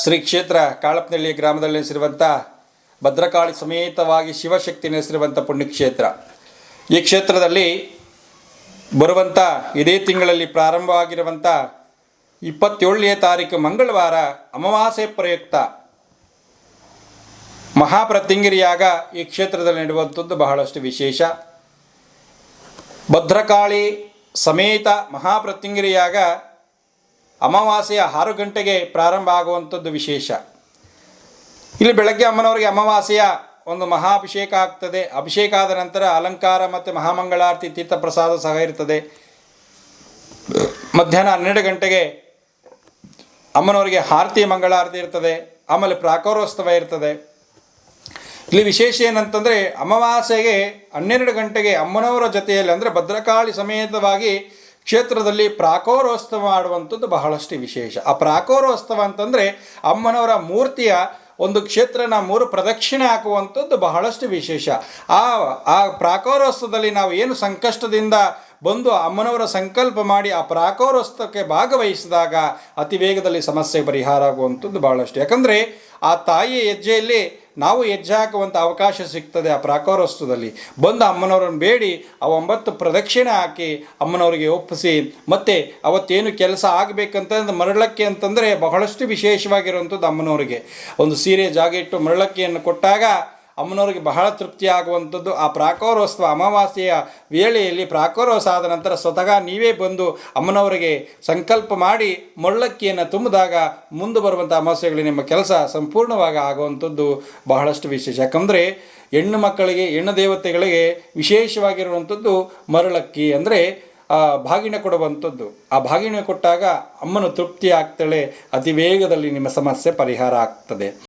ಶ್ರೀ ಕ್ಷೇತ್ರ ಕಾಳಪ್ನಹಳ್ಳಿ ಗ್ರಾಮದಲ್ಲಿ ನೆಲೆಸಿರುವಂಥ ಭದ್ರಕಾಳಿ ಸಮೇತವಾಗಿ ಶಿವಶಕ್ತಿ ನೆಲೆಸಿರುವಂಥ ಪುಣ್ಯಕ್ಷೇತ್ರ. ಈ ಕ್ಷೇತ್ರದಲ್ಲಿ ಬರುವಂಥ ಇದೇ ತಿಂಗಳಲ್ಲಿ ಪ್ರಾರಂಭವಾಗಿರುವಂಥ 27ನೇ ತಾರೀಕು ಮಂಗಳವಾರ ಅಮಾವಾಸ್ಯೆ ಪ್ರಯುಕ್ತ ಮಹಾಪ್ರತ್ಯಂಗಿರಿಯಾಗ ಈ ಕ್ಷೇತ್ರದಲ್ಲಿ ನಡೆಯುವಂಥದ್ದು ಬಹಳಷ್ಟು ವಿಶೇಷ. ಭದ್ರಕಾಳಿ ಸಮೇತ ಮಹಾಪ್ರತ್ಯಂಗಿರಿಯಾಗ ಅಮಾವಾಸ್ಯೆಯ 6 ಗಂಟೆಗೆ ಪ್ರಾರಂಭ ಆಗುವಂಥದ್ದು ವಿಶೇಷ. ಇಲ್ಲಿ ಬೆಳಗ್ಗೆ ಅಮ್ಮನವರಿಗೆ ಅಮಾವಾಸ್ಯೆಯ ಒಂದು ಮಹಾಭಿಷೇಕ ಆಗ್ತದೆ. ಅಭಿಷೇಕ ಆದ ನಂತರ ಅಲಂಕಾರ ಮತ್ತು ಮಹಾಮಂಗಳಾರತಿ ತೀರ್ಥಪ್ರಸಾದ ಸಹ ಇರ್ತದೆ. ಮಧ್ಯಾಹ್ನ 12 ಗಂಟೆಗೆ ಅಮ್ಮನವರಿಗೆ ಆರತಿ ಮಂಗಳಾರತಿ ಇರ್ತದೆ. ಆಮೇಲೆ ಪ್ರಾಕಾರೋತ್ಸವ ಇರ್ತದೆ. ಇಲ್ಲಿ ವಿಶೇಷ ಏನಂತಂದರೆ ಅಮಾವಾಸ್ಯೆಗೆ 12 ಗಂಟೆಗೆ ಅಮ್ಮನವರ ಜೊತೆಯಲ್ಲಿ ಅಂದರೆ ಭದ್ರಕಾಳಿ ಸಮೇತವಾಗಿ ಕ್ಷೇತ್ರದಲ್ಲಿ ಪ್ರಾಕಾರೋತ್ಸವ ಮಾಡುವಂಥದ್ದು ಬಹಳಷ್ಟು ವಿಶೇಷ. ಆ ಪ್ರಾಕಾರೋತ್ಸವ ಅಂತಂದರೆ ಅಮ್ಮನವರ ಮೂರ್ತಿಯ ಒಂದು ಕ್ಷೇತ್ರನ 3 ಪ್ರದಕ್ಷಿಣೆ ಹಾಕುವಂಥದ್ದು ಬಹಳಷ್ಟು ವಿಶೇಷ. ಆ ಪ್ರಾಕಾರೋತ್ಸವದಲ್ಲಿ ನಾವು ಏನು ಸಂಕಷ್ಟದಿಂದ ಬಂದು ಅಮ್ಮನವರ ಸಂಕಲ್ಪ ಮಾಡಿ ಆ ಪ್ರಾಕಾರೋತ್ಸವಕ್ಕೆ ಭಾಗವಹಿಸಿದಾಗ ಅತಿ ವೇಗದಲ್ಲಿ ಸಮಸ್ಯೆ ಪರಿಹಾರ ಆಗುವಂಥದ್ದು ಬಹಳಷ್ಟು. ಯಾಕಂದರೆ ಆ ತಾಯಿಯ ಹೆಜ್ಜೆಯಲ್ಲಿ ನಾವು ಹೆಜ್ಜೆ ಹಾಕುವಂಥ ಅವಕಾಶ ಸಿಗ್ತದೆ. ಆ ಪ್ರಾಕಾರೋತ್ಸವದಲ್ಲಿ ಬಂದು ಅಮ್ಮನವರನ್ನು ಬೇಡಿ ಆ 9 ಪ್ರದಕ್ಷಿಣೆ ಹಾಕಿ ಅಮ್ಮನವರಿಗೆ ಒಪ್ಪಿಸಿ ಮತ್ತು ಅವತ್ತೇನು ಕೆಲಸ ಆಗಬೇಕಂತಂದ್ರೆ ಮರಳಕ್ಕಿ ಅಂತಂದರೆ ಬಹಳಷ್ಟು ವಿಶೇಷವಾಗಿರುವಂಥದ್ದು. ಅಮ್ಮನವರಿಗೆ ಒಂದು ಸೀರೆ ಜಾಗ ಇಟ್ಟು ಮರಳಕ್ಕಿಯನ್ನು ಕೊಟ್ಟಾಗ ಅಮ್ಮನವರಿಗೆ ಬಹಳ ತೃಪ್ತಿ ಆಗುವಂಥದ್ದು. ಆ ಪ್ರಾಕಾರೋತ್ಸವ ಅಮಾವಾಸ್ಯೆಯ ವೇಳೆಯಲ್ಲಿ ಪ್ರಾಕಾರೋತ್ಸವ ಆದ ನಂತರ ಸ್ವತಃ ನೀವೇ ಬಂದು ಅಮ್ಮನವರಿಗೆ ಸಂಕಲ್ಪ ಮಾಡಿ ಮರಳಕ್ಕಿಯನ್ನು ತುಂಬಿದಾಗ ಮುಂದೆ ಬರುವಂಥ ಅಮಾವಾಸ್ಯೆಗಳಿಗೆ ನಿಮ್ಮ ಕೆಲಸ ಸಂಪೂರ್ಣವಾಗಿ ಆಗುವಂಥದ್ದು ಬಹಳಷ್ಟು ವಿಶೇಷ. ಯಾಕಂದರೆ ಹೆಣ್ಣು ಮಕ್ಕಳಿಗೆ ಹೆಣ್ಣು ದೇವತೆಗಳಿಗೆ ವಿಶೇಷವಾಗಿರುವಂಥದ್ದು ಮರಳಕ್ಕಿ ಅಂದರೆ ಬಾಗಿನ ಕೊಡುವಂಥದ್ದು. ಆ ಬಾಗಿನ ಕೊಟ್ಟಾಗ ಅಮ್ಮನ ತೃಪ್ತಿ ಆಗ್ತಾಳೆ. ಅತಿ ವೇಗದಲ್ಲಿ ನಿಮ್ಮ ಸಮಸ್ಯೆ ಪರಿಹಾರ ಆಗ್ತದೆ.